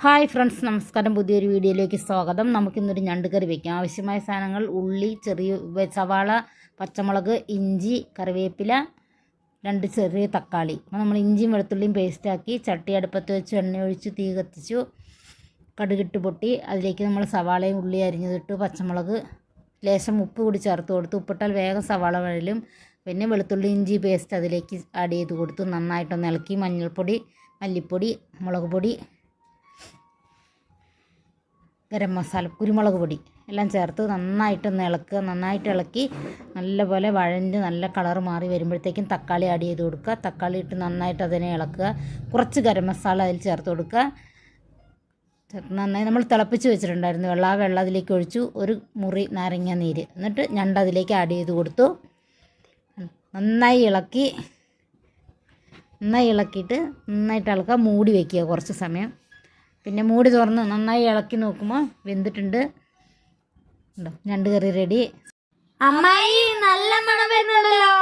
Hi friends, നമസ്കാരം. പുതിയൊരു വീഡിയോയിലേക്ക് സ്വാഗതം. നമുക്കിന്നൊരു ഞണ്ട് കറി വയ്ക്കാം. ആവശ്യമായ സാധനങ്ങൾ: ഉള്ളി, ചെറിയ സവാള, പച്ചമുളക്, ഇഞ്ചി, കറിവേപ്പില, 2 ചെറിയ തക്കാളി. അപ്പോൾ നമ്മൾ ഇഞ്ചിയും വെളുത്തുള്ളിയും പേസ്റ്റാക്കി ചട്ടി അടുപ്പത്ത് വെച്ച് എണ്ണ ഒഴിച്ച് തീ കത്തിച്ചു. കടുകിട്ട് പൊട്ടി അതിലേക്ക് നമ്മൾ സവാളയും ഉള്ളി അരിഞ്ഞതിട്ട് പച്ചമുളക് ലേശം ഉപ്പ് കൂടി ചേർത്ത് കൊടുത്തു. ഉപ്പിട്ടാൽ വേഗം സവാള വഴലും. പിന്നെ വെളുത്തുള്ളി ഇഞ്ചി പേസ്റ്റ് അതിലേക്ക് ആഡ് ചെയ്ത് കൊടുത്തു. നന്നായിട്ടൊന്ന് ഇളക്കി മഞ്ഞൾപ്പൊടി, മല്ലിപ്പൊടി, മുളക് പൊടി, ഗരം മസാല, കുരുമുളക് പൊടി എല്ലാം ചേർത്ത് നന്നായിട്ടൊന്ന് ഇളക്കുക. നന്നായിട്ട് ഇളക്കി നല്ലപോലെ വഴഞ്ഞ് നല്ല കളർ മാറി വരുമ്പോഴത്തേക്കും തക്കാളി ആഡ് ചെയ്ത് കൊടുക്കുക. തക്കാളി ഇട്ട് നന്നായിട്ട് അതിനെ ഇളക്കുക. കുറച്ച് ഗരം മസാല അതിൽ ചേർത്ത് കൊടുക്കുക. നന്നായി നമ്മൾ തിളപ്പിച്ച് വെച്ചിട്ടുണ്ടായിരുന്നു വെള്ളം. ആ വെള്ളം അതിലേക്ക് ഒഴിച്ചു. ഒരു മുറി നാരങ്ങ നീര്, എന്നിട്ട് ഞണ്ട് അതിലേക്ക് ആഡ് ചെയ്ത് കൊടുത്തു. നന്നായി ഇളക്കിയിട്ട് നന്നായിട്ട് ഇളക്കുക. മൂടി വയ്ക്കുക കുറച്ച് സമയം. പിന്നെ മൂടി തുറന്ന് നന്നായി ഇളക്കി നോക്കുമ്പോൾ വെന്തിട്ടുണ്ട്. ഞണ്ട് കറി റെഡി. അമ്മായി, നല്ല മണം വരുന്നുണ്ടല്ലോ.